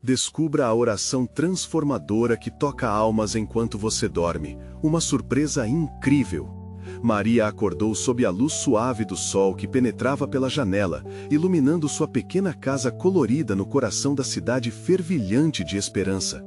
Descubra a oração transformadora que toca almas enquanto você dorme. Uma surpresa incrível. Maria acordou sob a luz suave do sol que penetrava pela janela, iluminando sua pequena casa colorida no coração da cidade fervilhante de esperança.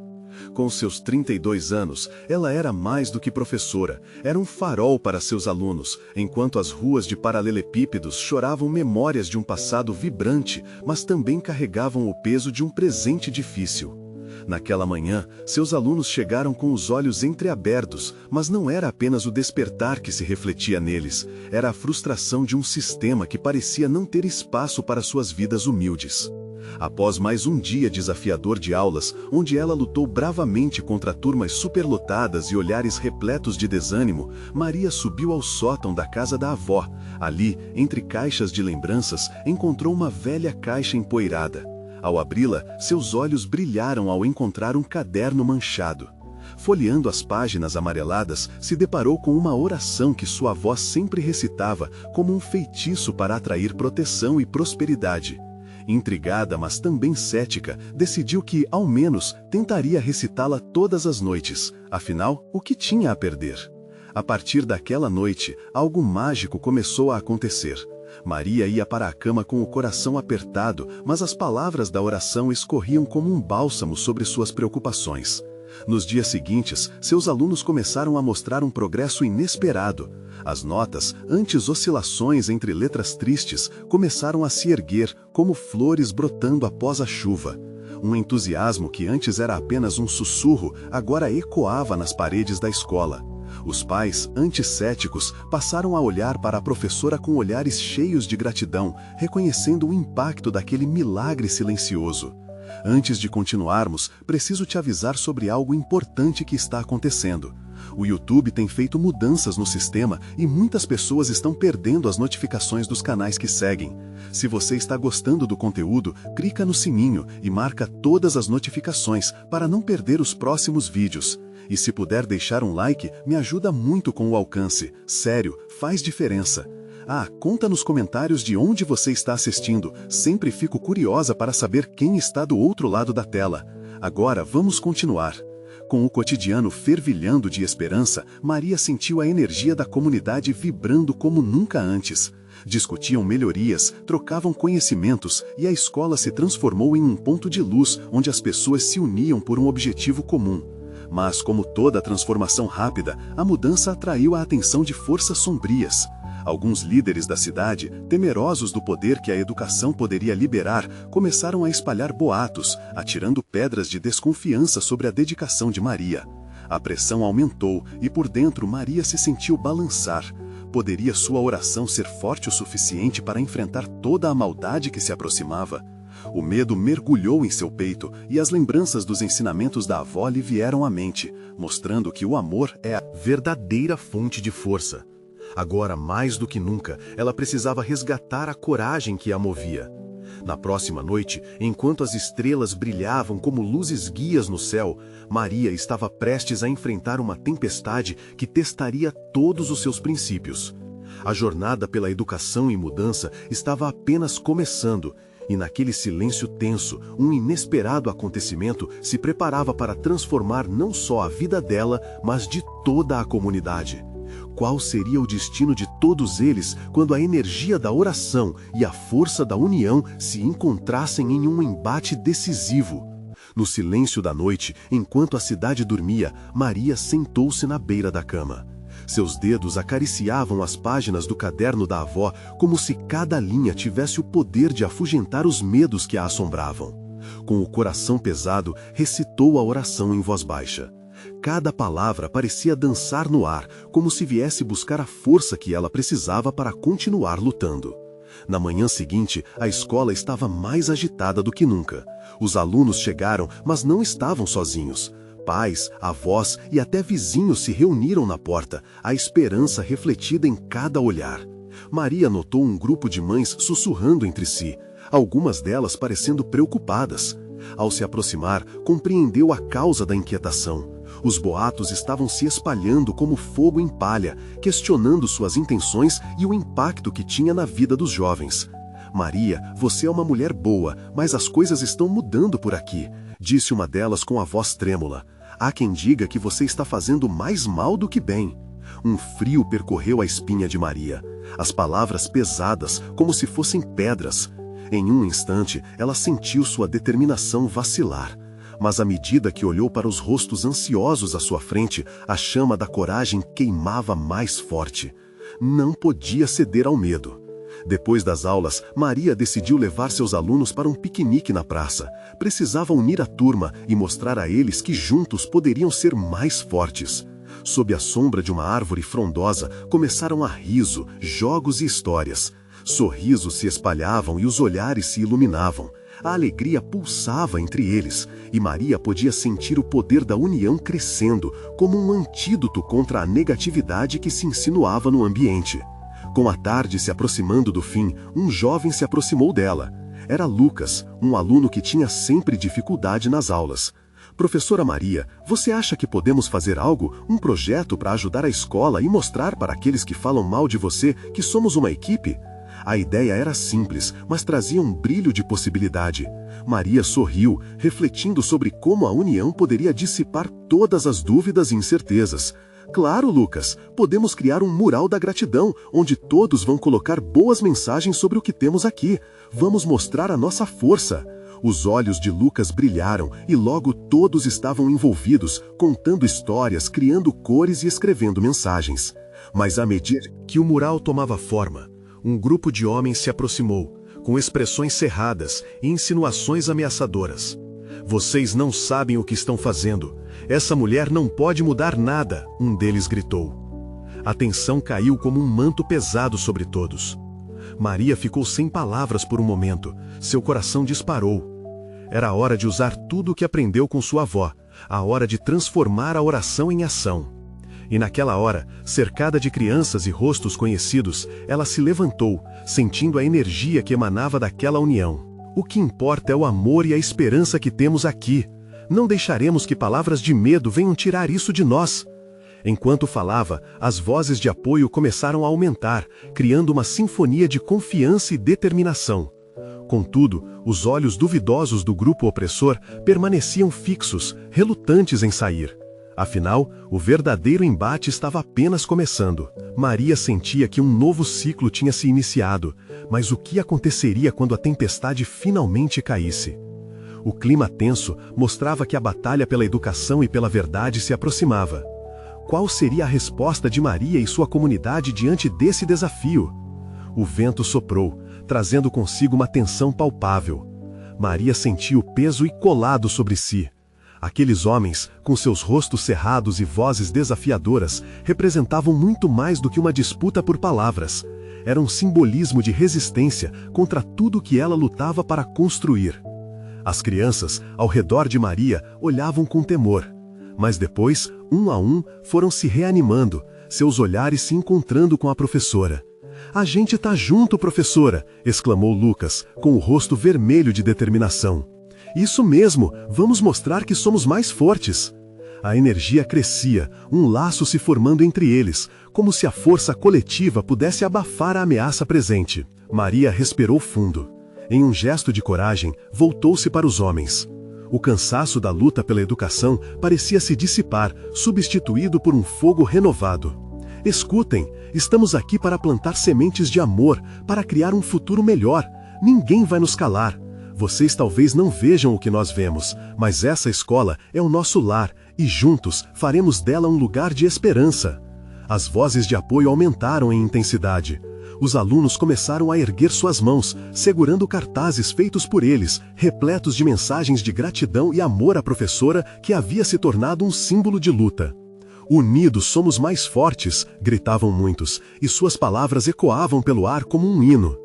Com seus 32 anos, ela era mais do que professora, era um farol para seus alunos, enquanto as ruas de paralelepípedos choravam memórias de um passado vibrante, mas também carregavam o peso de um presente difícil. Naquela manhã, seus alunos chegaram com os olhos entreabertos, mas não era apenas o despertar que se refletia neles, era a frustração de um sistema que parecia não ter espaço para suas vidas humildes. Após mais um dia desafiador de aulas, onde ela lutou bravamente contra turmas superlotadas e olhares repletos de desânimo, Maria subiu ao sótão da casa da avó. Ali, entre caixas de lembranças, encontrou uma velha caixa empoeirada. Ao abri-la, seus olhos brilharam ao encontrar um caderno manchado. Folheando as páginas amareladas, se deparou com uma oração que sua avó sempre recitava como um feitiço para atrair proteção e prosperidade. Intrigada, mas também cética, decidiu que, ao menos, tentaria recitá-la todas as noites. Afinal, o que tinha a perder? A partir daquela noite, algo mágico começou a acontecer. Maria ia para a cama com o coração apertado, mas as palavras da oração escorriam como um bálsamo sobre suas preocupações. Nos dias seguintes, seus alunos começaram a mostrar um progresso inesperado. As notas, antes oscilações entre letras tristes, começaram a se erguer como flores brotando após a chuva. Um entusiasmo que antes era apenas um sussurro, agora ecoava nas paredes da escola. Os pais, antes céticos, passaram a olhar para a professora com olhares cheios de gratidão, reconhecendo o impacto daquele milagre silencioso. Antes de continuarmos, preciso te avisar sobre algo importante que está acontecendo. O YouTube tem feito mudanças no sistema e muitas pessoas estão perdendo as notificações dos canais que seguem. Se você está gostando do conteúdo, clica no sininho e marca todas as notificações para não perder os próximos vídeos. E se puder deixar um like, me ajuda muito com o alcance. Sério, faz diferença. Conta nos comentários de onde você está assistindo. Sempre fico curiosa para saber quem está do outro lado da tela. Agora vamos continuar. Com o cotidiano fervilhando de esperança, Maria sentiu a energia da comunidade vibrando como nunca antes. Discutiam melhorias, trocavam conhecimentos e a escola se transformou em um ponto de luz onde as pessoas se uniam por um objetivo comum. Mas, como toda transformação rápida, a mudança atraiu a atenção de forças sombrias. Alguns líderes da cidade, temerosos do poder que a educação poderia liberar, começaram a espalhar boatos, atirando pedras de desconfiança sobre a dedicação de Maria. A pressão aumentou e por dentro Maria se sentiu balançar. Poderia sua oração ser forte o suficiente para enfrentar toda a maldade que se aproximava? O medo mergulhou em seu peito e as lembranças dos ensinamentos da avó lhe vieram à mente, mostrando que o amor é a verdadeira fonte de força. Agora, mais do que nunca, ela precisava resgatar a coragem que a movia. Na próxima noite, enquanto as estrelas brilhavam como luzes guias no céu, Maria estava prestes a enfrentar uma tempestade que testaria todos os seus princípios. A jornada pela educação e mudança estava apenas começando, e naquele silêncio tenso, um inesperado acontecimento se preparava para transformar não só a vida dela, mas de toda a comunidade. Qual seria o destino de todos eles quando a energia da oração e a força da união se encontrassem em um embate decisivo? No silêncio da noite, enquanto a cidade dormia, Maria sentou-se na beira da cama. Seus dedos acariciavam as páginas do caderno da avó como se cada linha tivesse o poder de afugentar os medos que a assombravam. Com o coração pesado, recitou a oração em voz baixa. Cada palavra parecia dançar no ar, como se viesse buscar a força que ela precisava para continuar lutando. Na manhã seguinte, a escola estava mais agitada do que nunca. Os alunos chegaram, mas não estavam sozinhos. Pais, avós e até vizinhos se reuniram na porta, a esperança refletida em cada olhar. Maria notou um grupo de mães sussurrando entre si, algumas delas parecendo preocupadas. Ao se aproximar, compreendeu a causa da inquietação. Os boatos estavam se espalhando como fogo em palha, questionando suas intenções e o impacto que tinha na vida dos jovens. Maria, você é uma mulher boa, mas as coisas estão mudando por aqui. disse uma delas com a voz trêmula. Há quem diga que você está fazendo mais mal do que bem. Um frio percorreu a espinha de Maria. As palavras pesadas, como se fossem pedras. Em um instante, ela sentiu sua determinação vacilar. Mas à medida que olhou para os rostos ansiosos à sua frente, a chama da coragem queimava mais forte. Não podia ceder ao medo. Depois das aulas, Maria decidiu levar seus alunos para um piquenique na praça. Precisava unir a turma e mostrar a eles que juntos poderiam ser mais fortes. Sob a sombra de uma árvore frondosa, começaram a riso, jogos e histórias. Sorrisos se espalhavam e os olhares se iluminavam. A alegria pulsava entre eles, e Maria podia sentir o poder da união crescendo, como um antídoto contra a negatividade que se insinuava no ambiente. Com a tarde se aproximando do fim, um jovem se aproximou dela. Era Lucas, um aluno que tinha sempre dificuldade nas aulas. Professora Maria, você acha que podemos fazer algo, um projeto para ajudar a escola e mostrar para aqueles que falam mal de você que somos uma equipe? A ideia era simples, mas trazia um brilho de possibilidade. Maria sorriu, refletindo sobre como a união poderia dissipar todas as dúvidas e incertezas. Claro, Lucas, podemos criar um mural da gratidão, onde todos vão colocar boas mensagens sobre o que temos aqui. Vamos mostrar a nossa força. Os olhos de Lucas brilharam e logo todos estavam envolvidos, contando histórias, criando cores e escrevendo mensagens. Mas à medida que o mural tomava forma, um grupo de homens se aproximou, com expressões cerradas e insinuações ameaçadoras. Vocês não sabem o que estão fazendo. Essa mulher não pode mudar nada, um deles gritou. A tensão caiu como um manto pesado sobre todos. Maria ficou sem palavras por um momento. Seu coração disparou. Era a hora de usar tudo o que aprendeu com sua avó, a hora de transformar a oração em ação. E naquela hora, cercada de crianças e rostos conhecidos, ela se levantou, sentindo a energia que emanava daquela união. O que importa é o amor e a esperança que temos aqui. Não deixaremos que palavras de medo venham tirar isso de nós. Enquanto falava, as vozes de apoio começaram a aumentar, criando uma sinfonia de confiança e determinação. Contudo, os olhos duvidosos do grupo opressor permaneciam fixos, relutantes em sair. Afinal, o verdadeiro embate estava apenas começando. Maria sentia que um novo ciclo tinha se iniciado, mas o que aconteceria quando a tempestade finalmente caísse? O clima tenso mostrava que a batalha pela educação e pela verdade se aproximava. Qual seria a resposta de Maria e sua comunidade diante desse desafio? O vento soprou, trazendo consigo uma tensão palpável. Maria sentia o peso e colado sobre si. Aqueles homens, com seus rostos cerrados e vozes desafiadoras, representavam muito mais do que uma disputa por palavras. Era um simbolismo de resistência contra tudo que ela lutava para construir. As crianças, ao redor de Maria, olhavam com temor. Mas depois, um a um, foram se reanimando, seus olhares se encontrando com a professora. "A gente tá junto, professora!" exclamou Lucas, com o rosto vermelho de determinação. "Isso mesmo, vamos mostrar que somos mais fortes." A energia crescia, um laço se formando entre eles, como se a força coletiva pudesse abafar a ameaça presente. Maria respirou fundo. Em um gesto de coragem, voltou-se para os homens. O cansaço da luta pela educação parecia se dissipar, substituído por um fogo renovado. "Escutem, estamos aqui para plantar sementes de amor, para criar um futuro melhor. Ninguém vai nos calar. Vocês talvez não vejam o que nós vemos, mas essa escola é o nosso lar, e juntos faremos dela um lugar de esperança." As vozes de apoio aumentaram em intensidade. Os alunos começaram a erguer suas mãos, segurando cartazes feitos por eles, repletos de mensagens de gratidão e amor à professora que havia se tornado um símbolo de luta. "Unidos somos mais fortes", gritavam muitos, e suas palavras ecoavam pelo ar como um hino.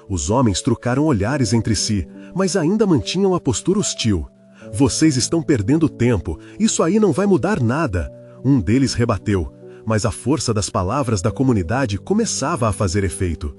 Os homens trocaram olhares entre si, mas ainda mantinham a postura hostil. "Vocês estão perdendo tempo, isso aí não vai mudar nada", um deles rebateu, mas a força das palavras da comunidade começava a fazer efeito.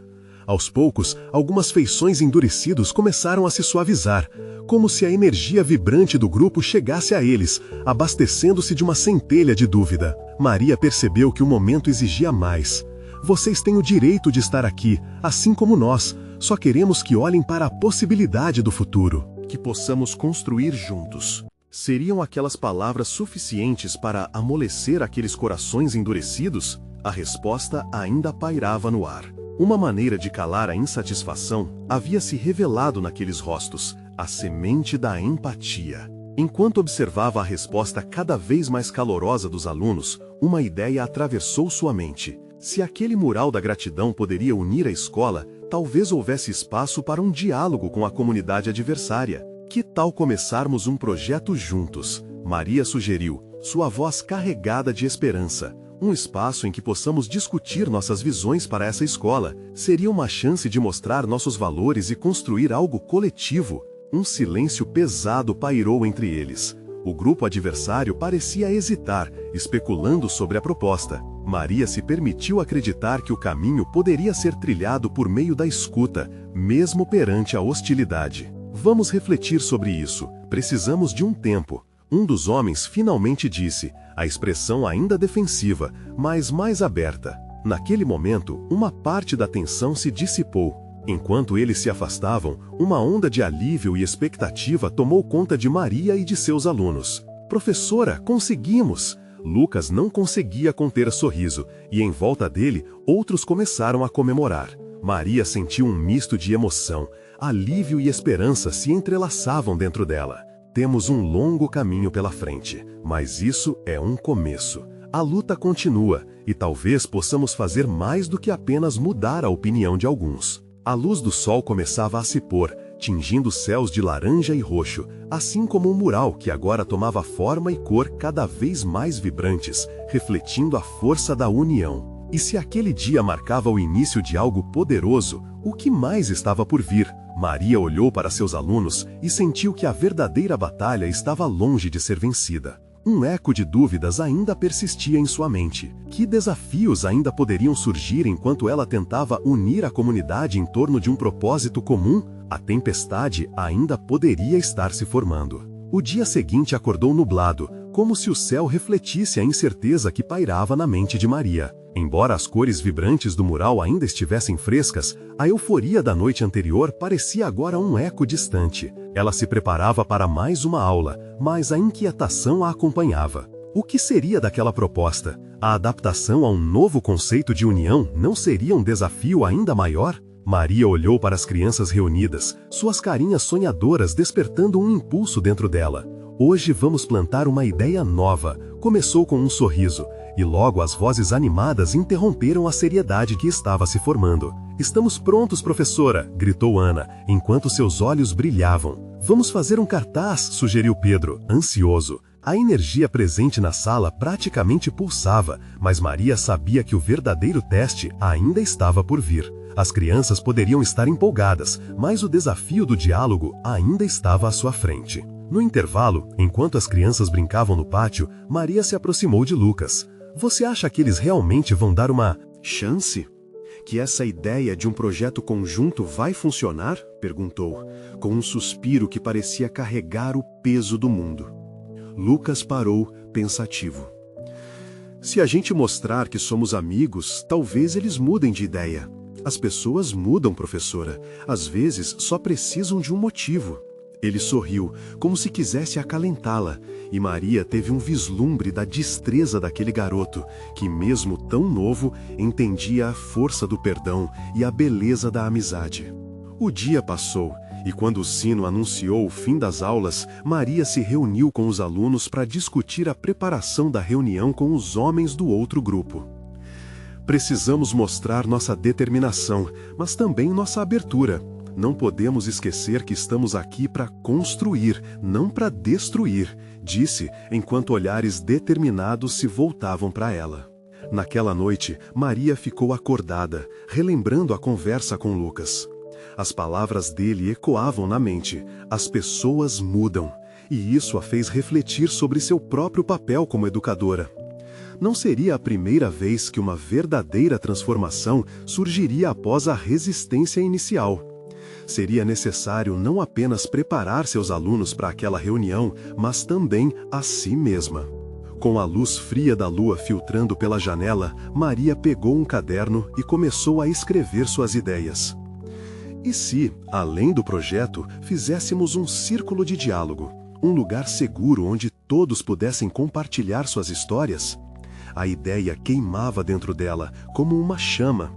Aos poucos, algumas feições endurecidos começaram a se suavizar, como se a energia vibrante do grupo chegasse a eles, abastecendo-se de uma centelha de dúvida. Maria percebeu que o momento exigia mais. "Vocês têm o direito de estar aqui, assim como nós. Só queremos que olhem para a possibilidade do futuro." que possamos construir juntos. Seriam aquelas palavras suficientes para amolecer aqueles corações endurecidos? A resposta ainda pairava no ar. Uma maneira de calar a insatisfação havia se revelado naqueles rostos, a semente da empatia. Enquanto observava a resposta cada vez mais calorosa dos alunos, uma ideia atravessou sua mente. Se aquele mural da gratidão poderia unir a escola, talvez houvesse espaço para um diálogo com a comunidade adversária. Que tal começarmos um projeto juntos? Maria sugeriu, sua voz carregada de esperança. Um espaço em que possamos discutir nossas visões para essa escola. Seria uma chance de mostrar nossos valores e construir algo coletivo. Um silêncio pesado pairou entre eles. O grupo adversário parecia hesitar, especulando sobre a proposta. Maria se permitiu acreditar que o caminho poderia ser trilhado por meio da escuta, mesmo perante a hostilidade. Vamos refletir sobre isso. Precisamos de um tempo. Um dos homens finalmente disse, a expressão ainda defensiva, mas mais aberta. Naquele momento, uma parte da tensão se dissipou. Enquanto eles se afastavam, uma onda de alívio e expectativa tomou conta de Maria e de seus alunos. Professora, conseguimos! Lucas não conseguia conter sorriso, e em volta dele, outros começaram a comemorar. Maria sentiu um misto de emoção, alívio e esperança se entrelaçavam dentro dela. Temos um longo caminho pela frente, mas isso é um começo. A luta continua, e talvez possamos fazer mais do que apenas mudar a opinião de alguns. A luz do sol começava a se pôr, tingindo céus de laranja e roxo, assim como um mural que agora tomava forma e cor cada vez mais vibrantes, refletindo a força da união. E se aquele dia marcava o início de algo poderoso, o que mais estava por vir? Maria olhou para seus alunos e sentiu que a verdadeira batalha estava longe de ser vencida. Um eco de dúvidas ainda persistia em sua mente. Que desafios ainda poderiam surgir enquanto ela tentava unir a comunidade em torno de um propósito comum? A tempestade ainda poderia estar se formando. O dia seguinte acordou nublado, como se o céu refletisse a incerteza que pairava na mente de Maria. Embora as cores vibrantes do mural ainda estivessem frescas, a euforia da noite anterior parecia agora um eco distante. Ela se preparava para mais uma aula, mas a inquietação a acompanhava. O que seria daquela proposta? A adaptação a um novo conceito de união não seria um desafio ainda maior? Maria olhou para as crianças reunidas, suas carinhas sonhadoras despertando um impulso dentro dela. Hoje vamos plantar uma ideia nova. Começou com um sorriso, e logo as vozes animadas interromperam a seriedade que estava se formando. Estamos prontos, professora, gritou Ana, enquanto seus olhos brilhavam. Vamos fazer um cartaz, sugeriu Pedro, ansioso. A energia presente na sala praticamente pulsava, mas Maria sabia que o verdadeiro teste ainda estava por vir. As crianças poderiam estar empolgadas, mas o desafio do diálogo ainda estava à sua frente. No intervalo, enquanto as crianças brincavam no pátio, Maria se aproximou de Lucas. Você acha que eles realmente vão dar uma chance? Que essa ideia de um projeto conjunto vai funcionar? Perguntou, com um suspiro que parecia carregar o peso do mundo. Lucas parou, pensativo. Se a gente mostrar que somos amigos, talvez eles mudem de ideia. As pessoas mudam, professora. Às vezes só precisam de um motivo. Ele sorriu, como se quisesse acalentá-la, e Maria teve um vislumbre da destreza daquele garoto, que mesmo tão novo, entendia a força do perdão e a beleza da amizade. O dia passou, e quando o sino anunciou o fim das aulas, Maria se reuniu com os alunos para discutir a preparação da reunião com os homens do outro grupo. Precisamos mostrar nossa determinação, mas também nossa abertura. Não podemos esquecer que estamos aqui para construir, não para destruir, disse, enquanto olhares determinados se voltavam para ela. Naquela noite, Maria ficou acordada, relembrando a conversa com Lucas. As palavras dele ecoavam na mente. As pessoas mudam, e isso a fez refletir sobre seu próprio papel como educadora. Não seria a primeira vez que uma verdadeira transformação surgiria após a resistência inicial. Seria necessário não apenas preparar seus alunos para aquela reunião, mas também a si mesma. Com a luz fria da lua filtrando pela janela, Maria pegou um caderno e começou a escrever suas ideias. E se, além do projeto, fizéssemos um círculo de diálogo, um lugar seguro onde todos pudessem compartilhar suas histórias? A ideia queimava dentro dela, como uma chama.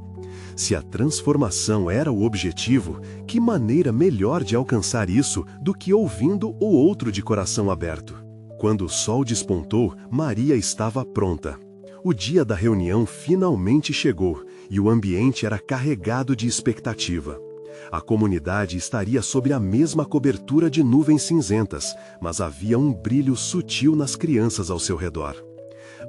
Se a transformação era o objetivo, que maneira melhor de alcançar isso do que ouvindo o outro de coração aberto? Quando o sol despontou, Maria estava pronta. O dia da reunião finalmente chegou e o ambiente era carregado de expectativa. A comunidade estaria sob a mesma cobertura de nuvens cinzentas, mas havia um brilho sutil nas crianças ao seu redor.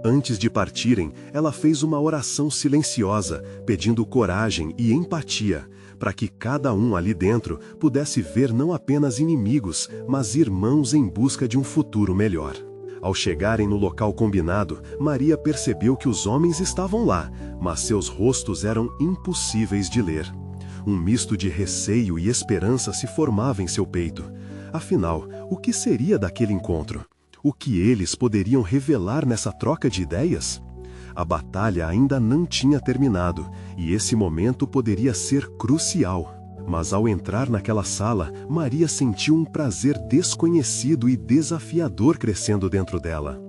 Antes de partirem, ela fez uma oração silenciosa, pedindo coragem e empatia, para que cada um ali dentro pudesse ver não apenas inimigos, mas irmãos em busca de um futuro melhor. Ao chegarem no local combinado, Maria percebeu que os homens estavam lá, mas seus rostos eram impossíveis de ler. Um misto de receio e esperança se formava em seu peito. Afinal, o que seria daquele encontro? O que eles poderiam revelar nessa troca de ideias? A batalha ainda não tinha terminado, e esse momento poderia ser crucial. Mas ao entrar naquela sala, Maria sentiu um prazer desconhecido e desafiador crescendo dentro dela.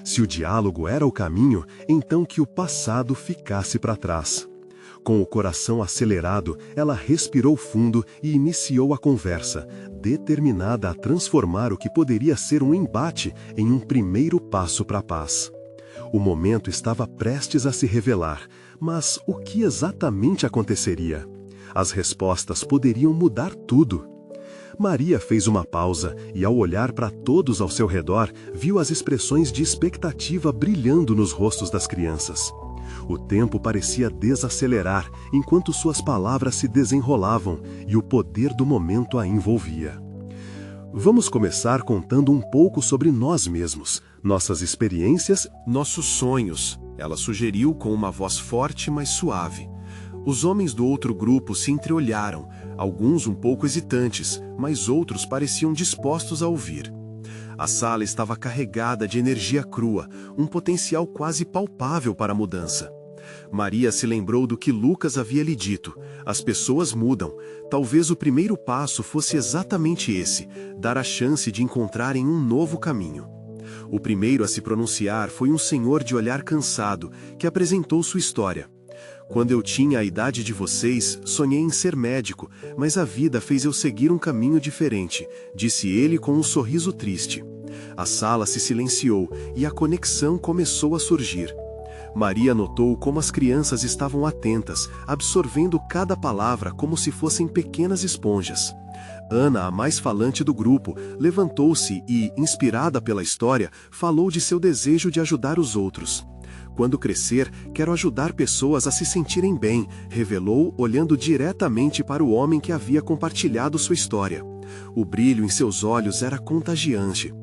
Se o diálogo era o caminho, então que o passado ficasse para trás. Com o coração acelerado, ela respirou fundo e iniciou a conversa, determinada a transformar o que poderia ser um embate em um primeiro passo para a paz. O momento estava prestes a se revelar, mas o que exatamente aconteceria? As respostas poderiam mudar tudo. Maria fez uma pausa e, ao olhar para todos ao seu redor, viu as expressões de expectativa brilhando nos rostos das crianças. O tempo parecia desacelerar enquanto suas palavras se desenrolavam e o poder do momento a envolvia. Vamos começar contando um pouco sobre nós mesmos, nossas experiências, nossos sonhos, ela sugeriu com uma voz forte, mas suave. Os homens do outro grupo se entreolharam, alguns um pouco hesitantes, mas outros pareciam dispostos a ouvir. A sala estava carregada de energia crua, um potencial quase palpável para a mudança. Maria se lembrou do que Lucas havia lhe dito: as pessoas mudam. Talvez o primeiro passo fosse exatamente esse, dar a chance de encontrarem um novo caminho. O primeiro a se pronunciar foi um senhor de olhar cansado, que apresentou sua história. Quando eu tinha a idade de vocês, sonhei em ser médico, mas a vida fez eu seguir um caminho diferente, disse ele com um sorriso triste. A sala se silenciou e a conexão começou a surgir. Maria notou como as crianças estavam atentas, absorvendo cada palavra como se fossem pequenas esponjas. Ana, a mais falante do grupo, levantou-se e, inspirada pela história, falou de seu desejo de ajudar os outros. Quando crescer, quero ajudar pessoas a se sentirem bem, revelou, olhando diretamente para o homem que havia compartilhado sua história. O brilho em seus olhos era contagiante.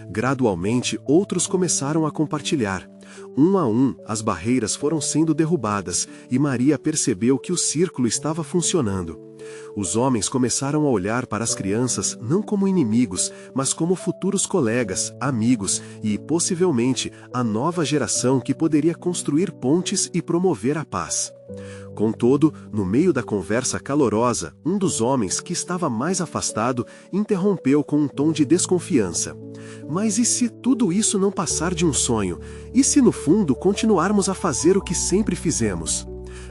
Gradualmente, outros começaram a compartilhar. Um a um, as barreiras foram sendo derrubadas, e Maria percebeu que o círculo estava funcionando. Os homens começaram a olhar para as crianças não como inimigos, mas como futuros colegas, amigos e, possivelmente, a nova geração que poderia construir pontes e promover a paz. Contudo, no meio da conversa calorosa, um dos homens, que estava mais afastado, interrompeu com um tom de desconfiança. Mas e se tudo isso não passar de um sonho? E se no fundo continuarmos a fazer o que sempre fizemos?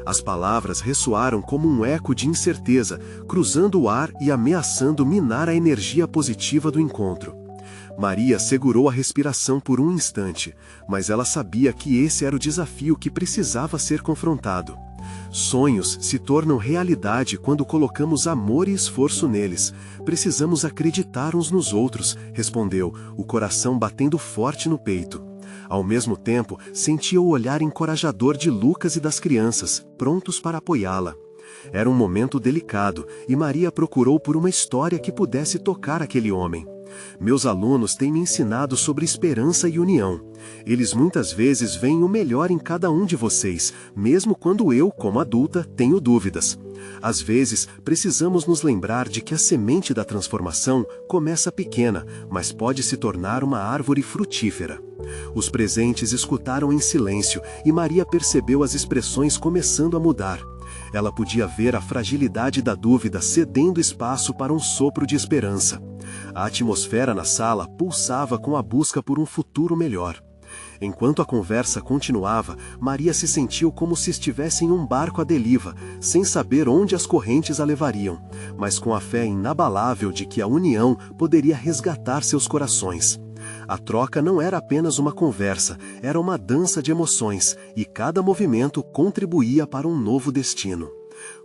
As palavras ressoaram como um eco de incerteza, cruzando o ar e ameaçando minar a energia positiva do encontro. Maria segurou a respiração por um instante, mas ela sabia que esse era o desafio que precisava ser confrontado. Sonhos se tornam realidade quando colocamos amor e esforço neles. Precisamos acreditar uns nos outros, respondeu, o coração batendo forte no peito. Ao mesmo tempo, sentia o olhar encorajador de Lucas e das crianças, prontos para apoiá-la. Era um momento delicado, e Maria procurou por uma história que pudesse tocar aquele homem. Meus alunos têm me ensinado sobre esperança e união. Eles muitas vezes veem o melhor em cada um de vocês, mesmo quando eu, como adulta, tenho dúvidas. Às vezes, precisamos nos lembrar de que a semente da transformação começa pequena, mas pode se tornar uma árvore frutífera. Os presentes escutaram em silêncio, e Maria percebeu as expressões começando a mudar. Ela podia ver a fragilidade da dúvida cedendo espaço para um sopro de esperança. A atmosfera na sala pulsava com a busca por um futuro melhor. Enquanto a conversa continuava, Maria se sentiu como se estivesse em um barco à deriva, sem saber onde as correntes a levariam, mas com a fé inabalável de que a união poderia resgatar seus corações. A troca não era apenas uma conversa, era uma dança de emoções, e cada movimento contribuía para um novo destino.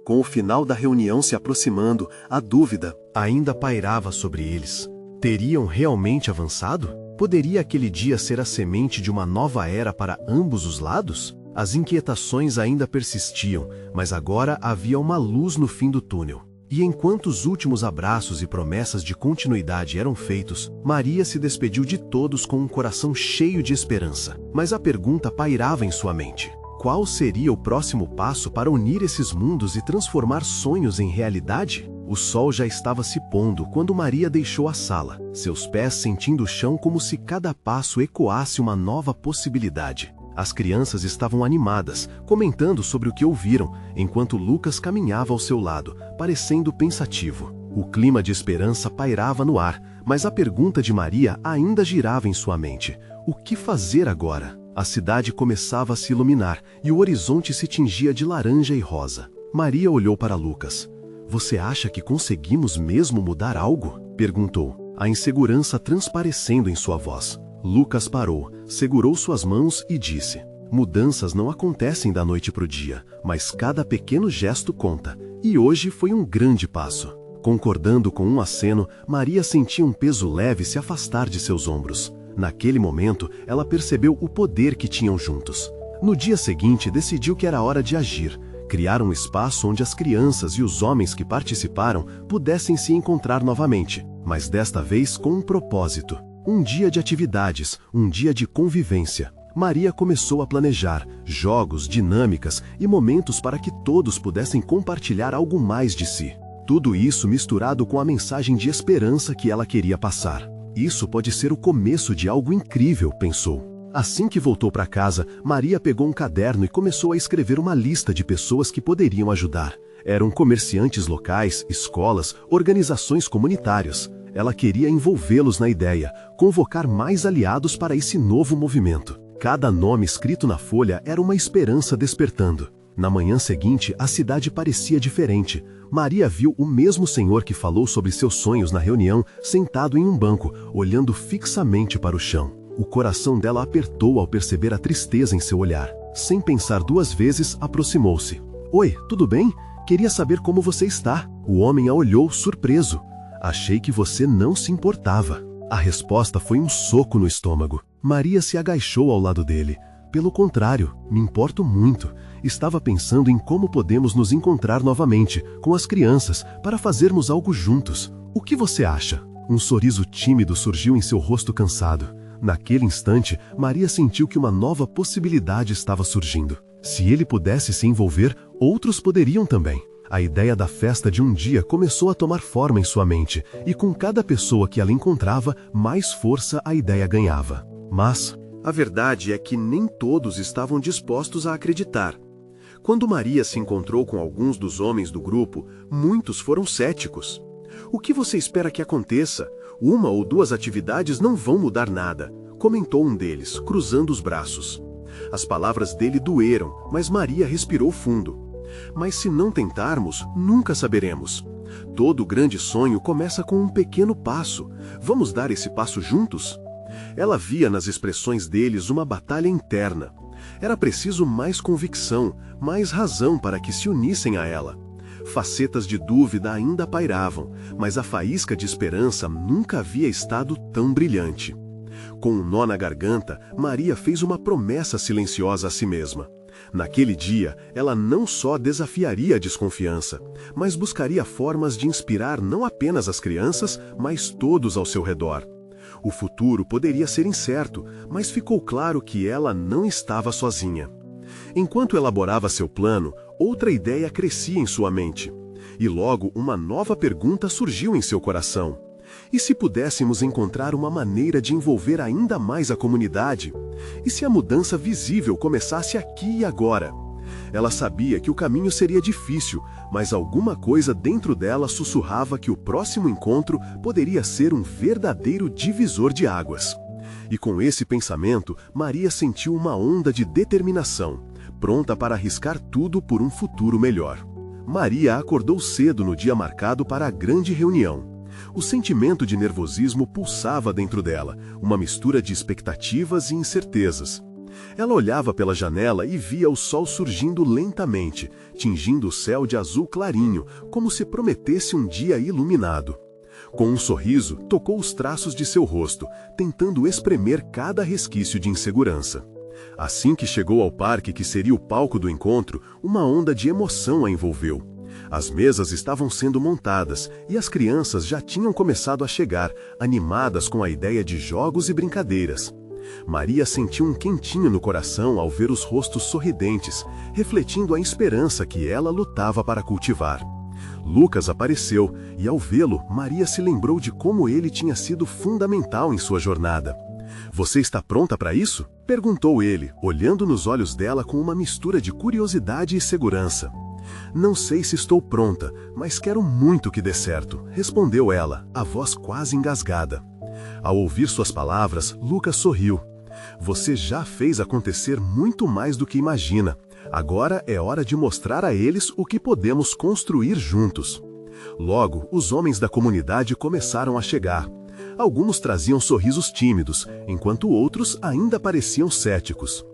Com o final da reunião se aproximando, a dúvida ainda pairava sobre eles. Teriam realmente avançado? Poderia aquele dia ser a semente de uma nova era para ambos os lados? As inquietações ainda persistiam, mas agora havia uma luz no fim do túnel. E enquanto os últimos abraços e promessas de continuidade eram feitos, Maria se despediu de todos com um coração cheio de esperança. Mas a pergunta pairava em sua mente: qual seria o próximo passo para unir esses mundos e transformar sonhos em realidade? O sol já estava se pondo quando Maria deixou a sala, seus pés sentindo o chão como se cada passo ecoasse uma nova possibilidade. As crianças estavam animadas, comentando sobre o que ouviram, enquanto Lucas caminhava ao seu lado, parecendo pensativo. O clima de esperança pairava no ar, mas a pergunta de Maria ainda girava em sua mente: o que fazer agora? A cidade começava a se iluminar e o horizonte se tingia de laranja e rosa. Maria olhou para Lucas. "Você acha que conseguimos mesmo mudar algo?" perguntou, a insegurança transparecendo em sua voz. Lucas parou, segurou suas mãos e disse: "Mudanças não acontecem da noite para o dia, mas cada pequeno gesto conta, e hoje foi um grande passo." Concordando com um aceno, Maria sentia um peso leve se afastar de seus ombros. Naquele momento, ela percebeu o poder que tinham juntos. No dia seguinte, decidiu que era hora de agir. Criar um espaço onde as crianças e os homens que participaram pudessem se encontrar novamente, mas desta vez com um propósito. Um dia de atividades, um dia de convivência. Maria começou a planejar jogos, dinâmicas e momentos para que todos pudessem compartilhar algo mais de si. Tudo isso misturado com a mensagem de esperança que ela queria passar. Isso pode ser o começo de algo incrível, pensou. Assim que voltou para casa, Maria pegou um caderno e começou a escrever uma lista de pessoas que poderiam ajudar. Eram comerciantes locais, escolas, organizações comunitárias. Ela queria envolvê-los na ideia, convocar mais aliados para esse novo movimento. Cada nome escrito na folha era uma esperança despertando. Na manhã seguinte, a cidade parecia diferente. Maria viu o mesmo senhor que falou sobre seus sonhos na reunião, sentado em um banco, olhando fixamente para o chão. O coração dela apertou ao perceber a tristeza em seu olhar. Sem pensar duas vezes, aproximou-se. "Oi, tudo bem? Queria saber como você está." O homem a olhou surpreso. "Achei que você não se importava." A resposta foi um soco no estômago. Maria se agachou ao lado dele. "Pelo contrário, me importo muito. Estava pensando em como podemos nos encontrar novamente, com as crianças, para fazermos algo juntos. O que você acha?" Um sorriso tímido surgiu em seu rosto cansado. Naquele instante, Maria sentiu que uma nova possibilidade estava surgindo. Se ele pudesse se envolver, outros poderiam também. A ideia da festa de um dia começou a tomar forma em sua mente, e com cada pessoa que ela encontrava, mais força a ideia ganhava. Mas a verdade é que nem todos estavam dispostos a acreditar. Quando Maria se encontrou com alguns dos homens do grupo, muitos foram céticos. "O que você espera que aconteça? Uma ou duas atividades não vão mudar nada", comentou um deles, cruzando os braços. As palavras dele doeram, mas Maria respirou fundo. "Mas se não tentarmos, nunca saberemos. Todo grande sonho começa com um pequeno passo. Vamos dar esse passo juntos?" Ela via nas expressões deles uma batalha interna. Era preciso mais convicção, mais razão para que se unissem a ela. Facetas de dúvida ainda pairavam, mas a faísca de esperança nunca havia estado tão brilhante. Com um nó na garganta, Maria fez uma promessa silenciosa a si mesma. Naquele dia, ela não só desafiaria a desconfiança, mas buscaria formas de inspirar não apenas as crianças, mas todos ao seu redor. O futuro poderia ser incerto, mas ficou claro que ela não estava sozinha. Enquanto elaborava seu plano, outra ideia crescia em sua mente. E logo uma nova pergunta surgiu em seu coração. E se pudéssemos encontrar uma maneira de envolver ainda mais a comunidade? E se a mudança visível começasse aqui e agora? Ela sabia que o caminho seria difícil, mas alguma coisa dentro dela sussurrava que o próximo encontro poderia ser um verdadeiro divisor de águas. E com esse pensamento, Maria sentiu uma onda de determinação, pronta para arriscar tudo por um futuro melhor. Maria acordou cedo no dia marcado para a grande reunião. O sentimento de nervosismo pulsava dentro dela, uma mistura de expectativas e incertezas. Ela olhava pela janela e via o sol surgindo lentamente, tingindo o céu de azul clarinho, como se prometesse um dia iluminado. Com um sorriso, tocou os traços de seu rosto, tentando espremer cada resquício de insegurança. Assim que chegou ao parque que seria o palco do encontro, uma onda de emoção a envolveu. As mesas estavam sendo montadas e as crianças já tinham começado a chegar, animadas com a ideia de jogos e brincadeiras. Maria sentiu um quentinho no coração ao ver os rostos sorridentes, refletindo a esperança que ela lutava para cultivar. Lucas apareceu e, ao vê-lo, Maria se lembrou de como ele tinha sido fundamental em sua jornada. "Você está pronta para isso?" perguntou ele, olhando nos olhos dela com uma mistura de curiosidade e segurança. "Não sei se estou pronta, mas quero muito que dê certo", respondeu ela, a voz quase engasgada. Ao ouvir suas palavras, Lucas sorriu. "Você já fez acontecer muito mais do que imagina. Agora é hora de mostrar a eles o que podemos construir juntos." Logo, os homens da comunidade começaram a chegar. Alguns traziam sorrisos tímidos, enquanto outros ainda pareciam céticos.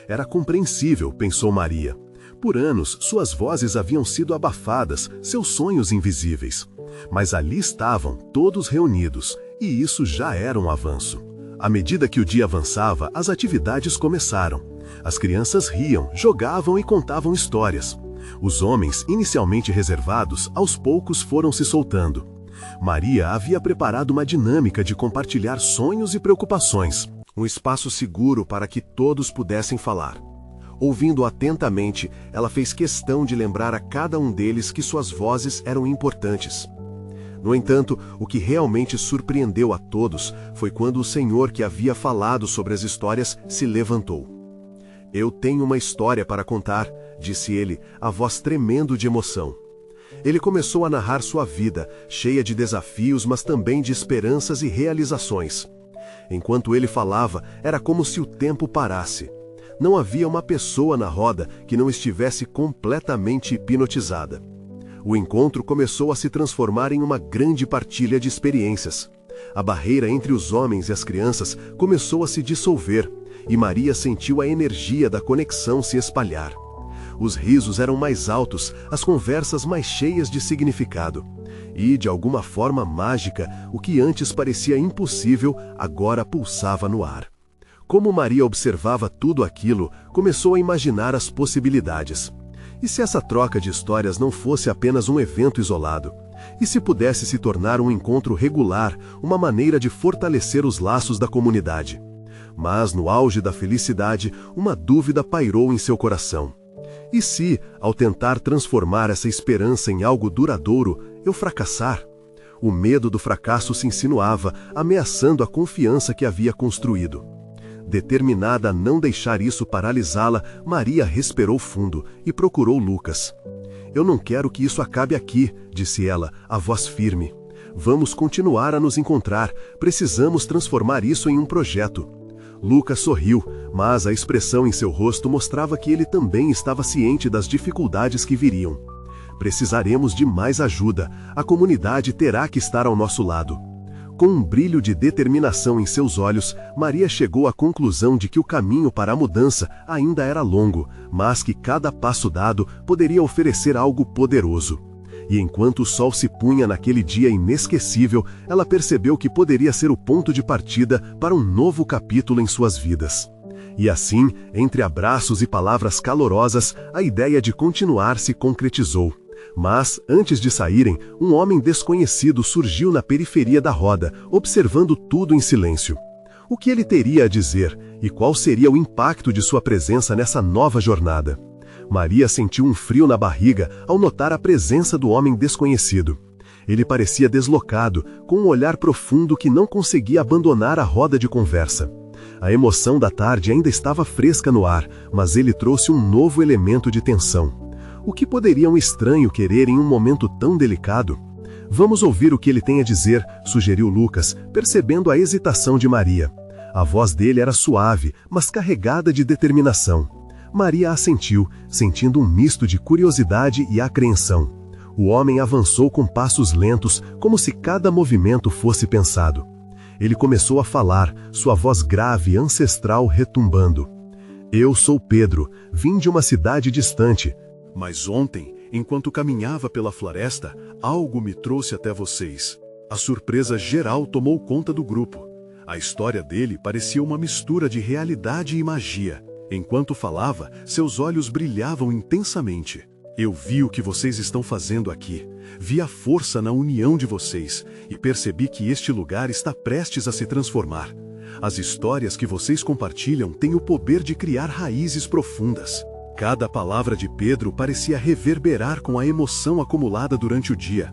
Era compreensível, pensou Maria. Por anos, suas vozes haviam sido abafadas, seus sonhos invisíveis. Mas ali estavam, todos reunidos, e isso já era um avanço. À medida que o dia avançava, as atividades começaram. As crianças riam, jogavam e contavam histórias. Os homens, inicialmente reservados, aos poucos foram se soltando. Maria havia preparado uma dinâmica de compartilhar sonhos e preocupações, um espaço seguro para que todos pudessem falar. Ouvindo atentamente, ela fez questão de lembrar a cada um deles que suas vozes eram importantes. No entanto, o que realmente surpreendeu a todos foi quando o senhor que havia falado sobre as histórias se levantou. "Eu tenho uma história para contar", disse ele, a voz tremendo de emoção. Ele começou a narrar sua vida, cheia de desafios, mas também de esperanças e realizações. Enquanto ele falava, era como se o tempo parasse. Não havia uma pessoa na roda que não estivesse completamente hipnotizada. O encontro começou a se transformar em uma grande partilha de experiências. A barreira entre os homens e as crianças começou a se dissolver, e Maria sentiu a energia da conexão se espalhar. Os risos eram mais altos, as conversas mais cheias de significado. E, de alguma forma mágica, o que antes parecia impossível, agora pulsava no ar. Como Maria observava tudo aquilo, começou a imaginar as possibilidades. E se essa troca de histórias não fosse apenas um evento isolado? E se pudesse se tornar um encontro regular, uma maneira de fortalecer os laços da comunidade? Mas, no auge da felicidade, uma dúvida pairou em seu coração. E se, ao tentar transformar essa esperança em algo duradouro, eu fracassar? O medo do fracasso se insinuava, ameaçando a confiança que havia construído. Determinada a não deixar isso paralisá-la, Maria respirou fundo e procurou Lucas. "Eu não quero que isso acabe aqui", disse ela, a voz firme. "Vamos continuar a nos encontrar, precisamos transformar isso em um projeto." Lucas sorriu, mas a expressão em seu rosto mostrava que ele também estava ciente das dificuldades que viriam. "Precisaremos de mais ajuda, a comunidade terá que estar ao nosso lado." Com um brilho de determinação em seus olhos, Maria chegou à conclusão de que o caminho para a mudança ainda era longo, mas que cada passo dado poderia oferecer algo poderoso. E enquanto o sol se punha naquele dia inesquecível, ela percebeu que poderia ser o ponto de partida para um novo capítulo em suas vidas. E assim, entre abraços e palavras calorosas, a ideia de continuar se concretizou. Mas, antes de saírem, um homem desconhecido surgiu na periferia da roda, observando tudo em silêncio. O que ele teria a dizer e qual seria o impacto de sua presença nessa nova jornada? Maria sentiu um frio na barriga ao notar a presença do homem desconhecido. Ele parecia deslocado, com um olhar profundo que não conseguia abandonar a roda de conversa. A emoção da tarde ainda estava fresca no ar, mas ele trouxe um novo elemento de tensão. O que poderia um estranho querer em um momento tão delicado? Vamos ouvir o que ele tem a dizer, sugeriu Lucas, percebendo a hesitação de Maria. A voz dele era suave, mas carregada de determinação. Maria assentiu, sentindo um misto de curiosidade e apreensão. O homem avançou com passos lentos, como se cada movimento fosse pensado. Ele começou a falar, sua voz grave e ancestral retumbando. Eu sou Pedro, vim de uma cidade distante. Mas ontem, enquanto caminhava pela floresta, algo me trouxe até vocês. A surpresa geral tomou conta do grupo. A história dele parecia uma mistura de realidade e magia. Enquanto falava, seus olhos brilhavam intensamente. Eu vi o que vocês estão fazendo aqui. Vi a força na união de vocês e percebi que este lugar está prestes a se transformar. As histórias que vocês compartilham têm o poder de criar raízes profundas. Cada palavra de Pedro parecia reverberar com a emoção acumulada durante o dia.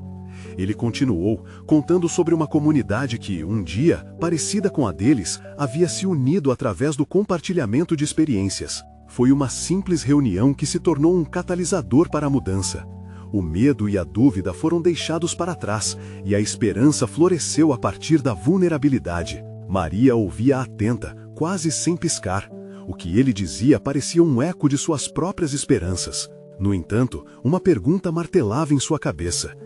Ele continuou, contando sobre uma comunidade que, um dia, parecida com a deles, havia se unido através do compartilhamento de experiências. Foi uma simples reunião que se tornou um catalisador para a mudança. O medo e a dúvida foram deixados para trás, e a esperança floresceu a partir da vulnerabilidade. Maria ouvia atenta, quase sem piscar. O que ele dizia parecia um eco de suas próprias esperanças. No entanto, uma pergunta martelava em sua cabeça.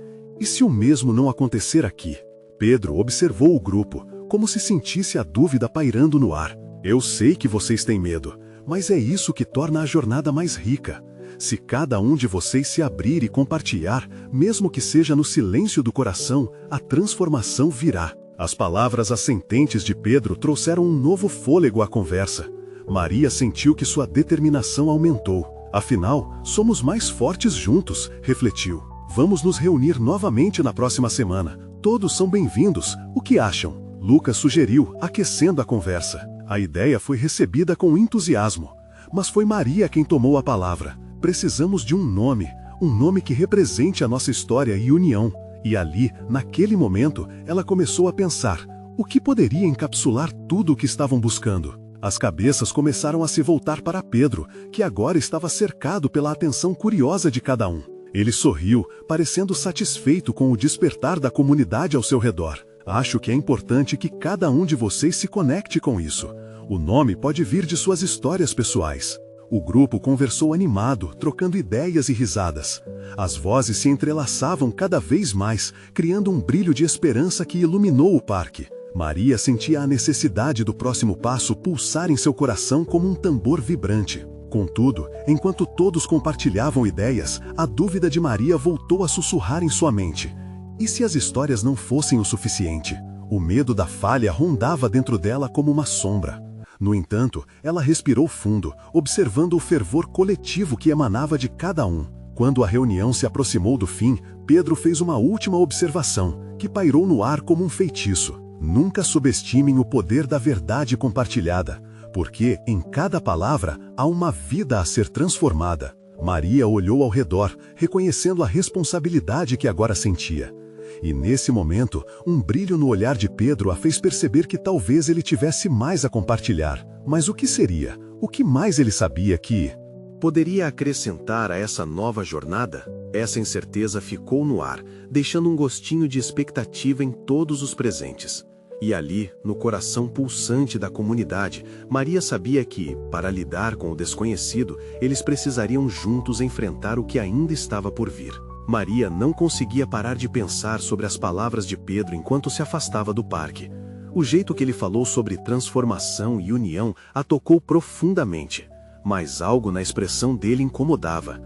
E se o mesmo não acontecer aqui? Pedro observou o grupo, como se sentisse a dúvida pairando no ar. Eu sei que vocês têm medo, mas é isso que torna a jornada mais rica. Se cada um de vocês se abrir e compartilhar, mesmo que seja no silêncio do coração, a transformação virá. As palavras assententes de Pedro trouxeram um novo fôlego à conversa. Maria sentiu que sua determinação aumentou. Afinal, somos mais fortes juntos, refletiu. Vamos nos reunir novamente na próxima semana. Todos são bem-vindos. O que acham? Lucas sugeriu, aquecendo a conversa. A ideia foi recebida com entusiasmo. Mas foi Maria quem tomou a palavra. Precisamos de um nome que represente a nossa história e união. E ali, naquele momento, ela começou a pensar: o que poderia encapsular tudo o que estavam buscando? As cabeças começaram a se voltar para Pedro, que agora estava cercado pela atenção curiosa de cada um. Ele sorriu, parecendo satisfeito com o despertar da comunidade ao seu redor. Acho que é importante que cada um de vocês se conecte com isso. O nome pode vir de suas histórias pessoais. O grupo conversou animado, trocando ideias e risadas. As vozes se entrelaçavam cada vez mais, criando um brilho de esperança que iluminou o parque. Maria sentia a necessidade do próximo passo pulsar em seu coração como um tambor vibrante. Contudo, enquanto todos compartilhavam ideias, a dúvida de Maria voltou a sussurrar em sua mente. E se as histórias não fossem o suficiente? O medo da falha rondava dentro dela como uma sombra. No entanto, ela respirou fundo, observando o fervor coletivo que emanava de cada um. Quando a reunião se aproximou do fim, Pedro fez uma última observação, que pairou no ar como um feitiço. Nunca subestimem o poder da verdade compartilhada, porque em cada palavra há uma vida a ser transformada. Maria olhou ao redor, reconhecendo a responsabilidade que agora sentia. E nesse momento, um brilho no olhar de Pedro a fez perceber que talvez ele tivesse mais a compartilhar. Mas o que seria? O que mais ele sabia que poderia acrescentar a essa nova jornada? Essa incerteza ficou no ar, deixando um gostinho de expectativa em todos os presentes. E ali, no coração pulsante da comunidade, Maria sabia que, para lidar com o desconhecido, eles precisariam juntos enfrentar o que ainda estava por vir. Maria não conseguia parar de pensar sobre as palavras de Pedro enquanto se afastava do parque. O jeito que ele falou sobre transformação e união a tocou profundamente, mas algo na expressão dele incomodava.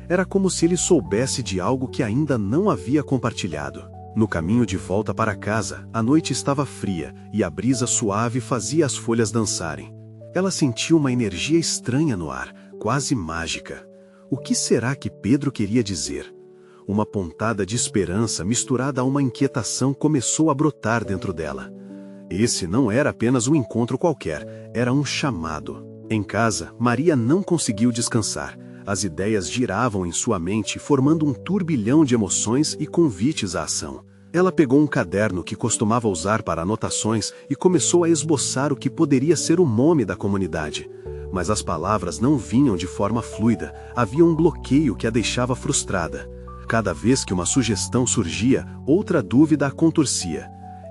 Era como se ele soubesse de algo que ainda não havia compartilhado. No caminho de volta para casa, a noite estava fria e a brisa suave fazia as folhas dançarem. Ela sentiu uma energia estranha no ar, quase mágica. O que será que Pedro queria dizer? Uma pontada de esperança misturada a uma inquietação começou a brotar dentro dela. Esse não era apenas um encontro qualquer, era um chamado. Em casa, Maria não conseguiu descansar. As ideias giravam em sua mente, formando um turbilhão de emoções e convites à ação. Ela pegou um caderno que costumava usar para anotações e começou a esboçar o que poderia ser o nome da comunidade. Mas as palavras não vinham de forma fluida, havia um bloqueio que a deixava frustrada. Cada vez que uma sugestão surgia, outra dúvida a contorcia.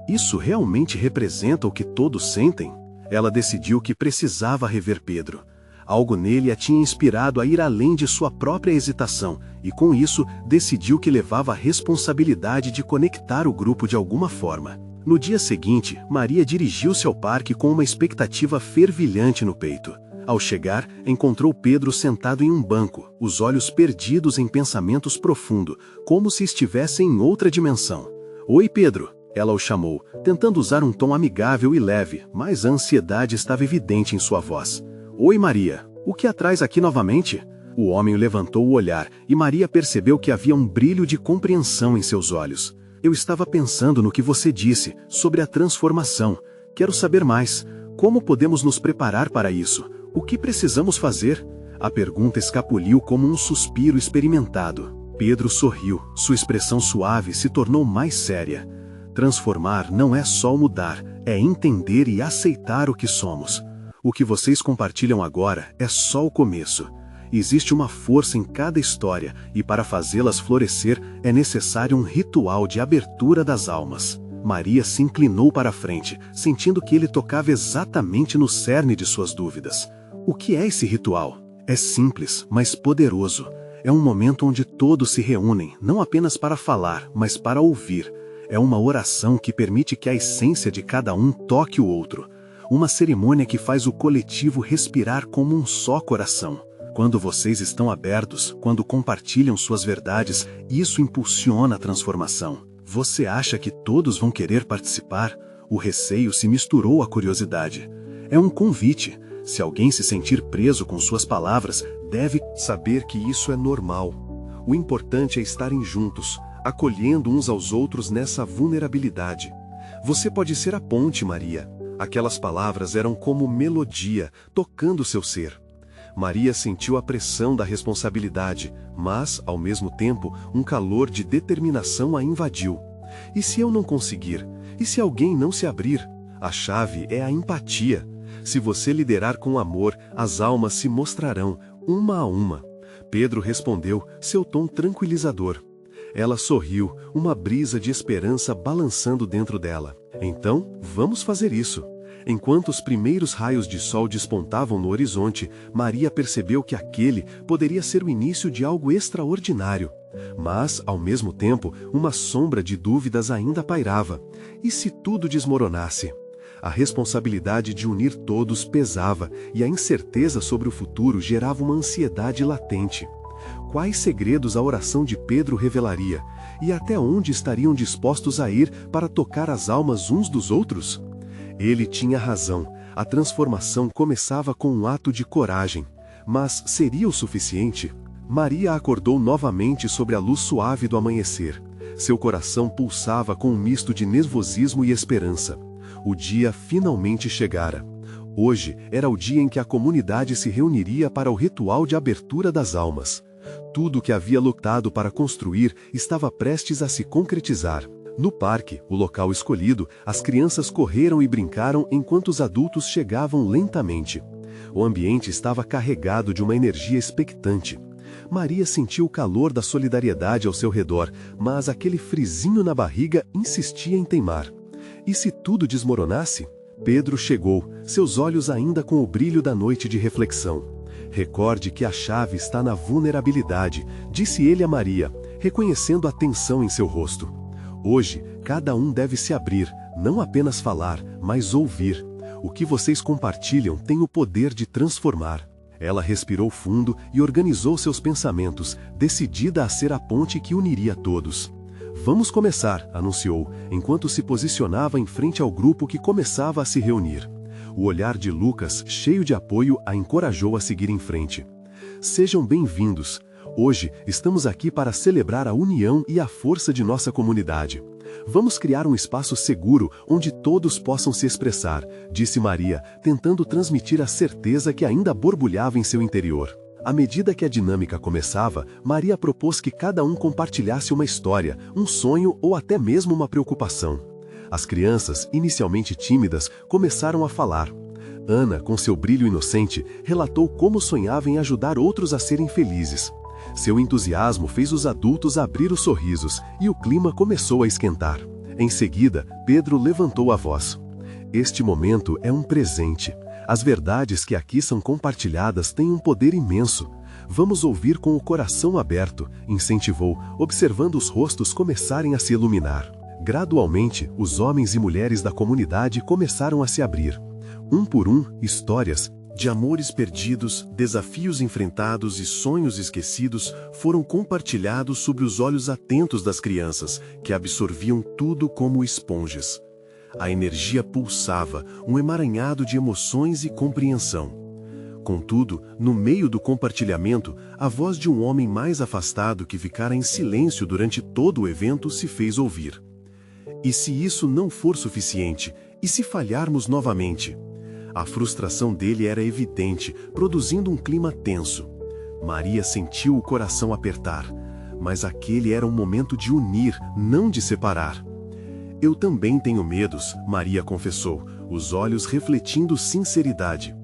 Isso realmente representa o que todos sentem? Ela decidiu que precisava rever Pedro. Algo nele a tinha inspirado a ir além de sua própria hesitação, e com isso decidiu que levava a responsabilidade de conectar o grupo de alguma forma. No dia seguinte, Maria dirigiu-se ao parque com uma expectativa fervilhante no peito. Ao chegar, encontrou Pedro sentado em um banco, os olhos perdidos em pensamentos profundos, como se estivesse em outra dimensão. "Oi, Pedro", ela o chamou, tentando usar um tom amigável e leve, mas a ansiedade estava evidente em sua voz. "Oi, Maria, o que a traz aqui novamente?" O homem levantou o olhar e Maria percebeu que havia um brilho de compreensão em seus olhos. "Eu estava pensando no que você disse, sobre a transformação. Quero saber mais. Como podemos nos preparar para isso? O que precisamos fazer?" A pergunta escapuliu como um suspiro experimentado. Pedro sorriu, sua expressão suave se tornou mais séria. "Transformar não é só mudar, é entender e aceitar o que somos. O que vocês compartilham agora é só o começo. Existe uma força em cada história, e para fazê-las florescer é necessário um ritual de abertura das almas." Maria se inclinou para a frente, sentindo que ele tocava exatamente no cerne de suas dúvidas. O que é esse ritual? É simples, mas poderoso. É um momento onde todos se reúnem, não apenas para falar, mas para ouvir. É uma oração que permite que a essência de cada um toque o outro. Uma cerimônia que faz o coletivo respirar como um só coração. Quando vocês estão abertos, quando compartilham suas verdades, isso impulsiona a transformação. Você acha que todos vão querer participar? O receio se misturou à curiosidade. É um convite. Se alguém se sentir preso com suas palavras, deve saber que isso é normal. O importante é estarem juntos, acolhendo uns aos outros nessa vulnerabilidade. Você pode ser a ponte, Maria. Aquelas palavras eram como melodia, tocando seu ser. Maria sentiu a pressão da responsabilidade, mas, ao mesmo tempo, um calor de determinação a invadiu. E se eu não conseguir? E se alguém não se abrir? A chave é a empatia. Se você liderar com amor, as almas se mostrarão, uma a uma. Pedro respondeu, seu tom tranquilizador. Ela sorriu, uma brisa de esperança balançando dentro dela. Então, vamos fazer isso. Enquanto os primeiros raios de sol despontavam no horizonte, Maria percebeu que aquele poderia ser o início de algo extraordinário. Mas, ao mesmo tempo, uma sombra de dúvidas ainda pairava. E se tudo desmoronasse? A responsabilidade de unir todos pesava, e a incerteza sobre o futuro gerava uma ansiedade latente. Quais segredos a oração de Pedro revelaria? E até onde estariam dispostos a ir para tocar as almas uns dos outros? Ele tinha razão. A transformação começava com um ato de coragem. Mas seria o suficiente? Maria acordou novamente sob a luz suave do amanhecer. Seu coração pulsava com um misto de nervosismo e esperança. O dia finalmente chegara. Hoje era o dia em que a comunidade se reuniria para o ritual de abertura das almas. Tudo o que havia lutado para construir estava prestes a se concretizar. No parque, o local escolhido, as crianças correram e brincaram enquanto os adultos chegavam lentamente. O ambiente estava carregado de uma energia expectante. Maria sentiu o calor da solidariedade ao seu redor, mas aquele frisinho na barriga insistia em teimar. E se tudo desmoronasse? Pedro chegou, seus olhos ainda com o brilho da noite de reflexão. Recorde que a chave está na vulnerabilidade, disse ele a Maria, reconhecendo a tensão em seu rosto. Hoje, cada um deve se abrir, não apenas falar, mas ouvir. O que vocês compartilham tem o poder de transformar. Ela respirou fundo e organizou seus pensamentos, decidida a ser a ponte que uniria todos. Vamos começar, anunciou, enquanto se posicionava em frente ao grupo que começava a se reunir. O olhar de Lucas, cheio de apoio, a encorajou a seguir em frente. Sejam bem-vindos. Hoje, estamos aqui para celebrar a união e a força de nossa comunidade. Vamos criar um espaço seguro onde todos possam se expressar, disse Maria, tentando transmitir a certeza que ainda borbulhava em seu interior. À medida que a dinâmica começava, Maria propôs que cada um compartilhasse uma história, um sonho ou até mesmo uma preocupação. As crianças, inicialmente tímidas, começaram a falar. Ana, com seu brilho inocente, relatou como sonhava em ajudar outros a serem felizes. Seu entusiasmo fez os adultos abrir os sorrisos e o clima começou a esquentar. Em seguida, Pedro levantou a voz. Este momento é um presente. As verdades que aqui são compartilhadas têm um poder imenso. Vamos ouvir com o coração aberto, incentivou, observando os rostos começarem a se iluminar. Gradualmente, os homens e mulheres da comunidade começaram a se abrir. Um por um, histórias de amores perdidos, desafios enfrentados e sonhos esquecidos foram compartilhados sob os olhos atentos das crianças, que absorviam tudo como esponjas. A energia pulsava, um emaranhado de emoções e compreensão. Contudo, no meio do compartilhamento, a voz de um homem mais afastado que ficara em silêncio durante todo o evento se fez ouvir. E se isso não for suficiente? E se falharmos novamente? A frustração dele era evidente, produzindo um clima tenso. Maria sentiu o coração apertar, mas aquele era um momento de unir, não de separar. Eu também tenho medos, Maria confessou, os olhos refletindo sinceridade.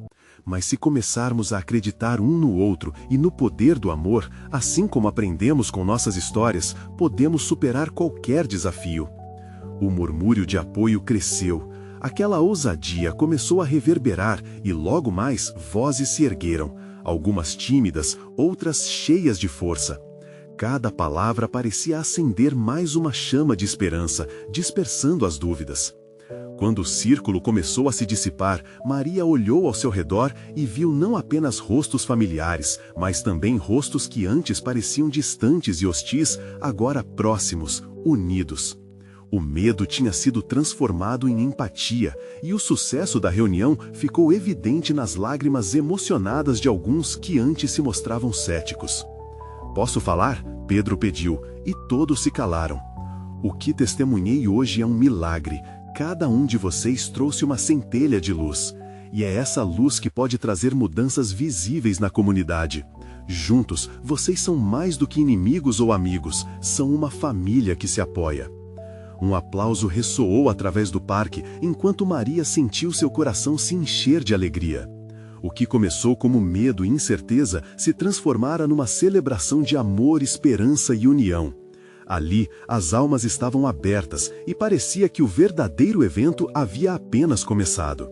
Mas se começarmos a acreditar um no outro e no poder do amor, assim como aprendemos com nossas histórias, podemos superar qualquer desafio. O murmúrio de apoio cresceu. Aquela ousadia começou a reverberar e logo mais vozes se ergueram, algumas tímidas, outras cheias de força. Cada palavra parecia acender mais uma chama de esperança, dispersando as dúvidas. Quando o círculo começou a se dissipar, Maria olhou ao seu redor e viu não apenas rostos familiares, mas também rostos que antes pareciam distantes e hostis, agora próximos, unidos. O medo tinha sido transformado em empatia, e o sucesso da reunião ficou evidente nas lágrimas emocionadas de alguns que antes se mostravam céticos. Posso falar? Pedro pediu, e todos se calaram. O que testemunhei hoje é um milagre. Cada um de vocês trouxe uma centelha de luz. E é essa luz que pode trazer mudanças visíveis na comunidade. Juntos, vocês são mais do que inimigos ou amigos, são uma família que se apoia. Um aplauso ressoou através do parque, enquanto Maria sentiu seu coração se encher de alegria. O que começou como medo e incerteza se transformara numa celebração de amor, esperança e união. Ali, as almas estavam abertas e parecia que o verdadeiro evento havia apenas começado.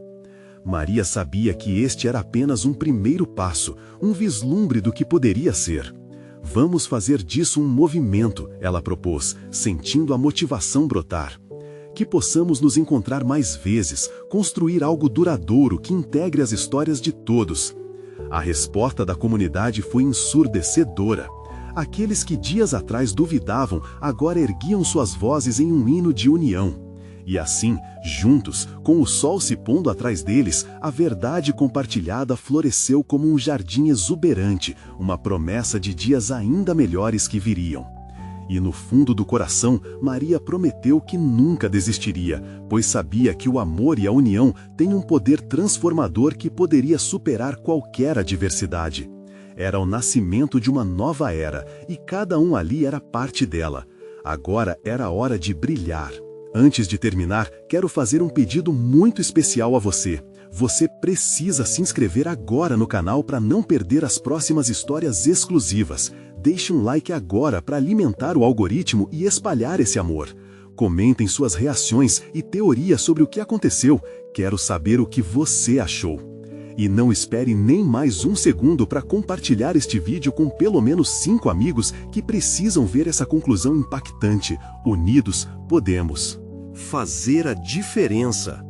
Maria sabia que este era apenas um primeiro passo, um vislumbre do que poderia ser. Vamos fazer disso um movimento, ela propôs, sentindo a motivação brotar. Que possamos nos encontrar mais vezes, construir algo duradouro que integre as histórias de todos. A resposta da comunidade foi ensurdecedora. Aqueles que dias atrás duvidavam, agora erguiam suas vozes em um hino de união. E assim, juntos, com o sol se pondo atrás deles, a verdade compartilhada floresceu como um jardim exuberante, uma promessa de dias ainda melhores que viriam. E no fundo do coração, Maria prometeu que nunca desistiria, pois sabia que o amor e a união têm um poder transformador que poderia superar qualquer adversidade. Era o nascimento de uma nova era, e cada um ali era parte dela. Agora era a hora de brilhar. Antes de terminar, quero fazer um pedido muito especial a você. Você precisa se inscrever agora no canal para não perder as próximas histórias exclusivas. Deixe um like agora para alimentar o algoritmo e espalhar esse amor. Comentem suas reações e teorias sobre o que aconteceu. Quero saber o que você achou. E não espere nem mais um segundo para compartilhar este vídeo com pelo menos 5 amigos que precisam ver essa conclusão impactante. Unidos, podemos fazer a diferença.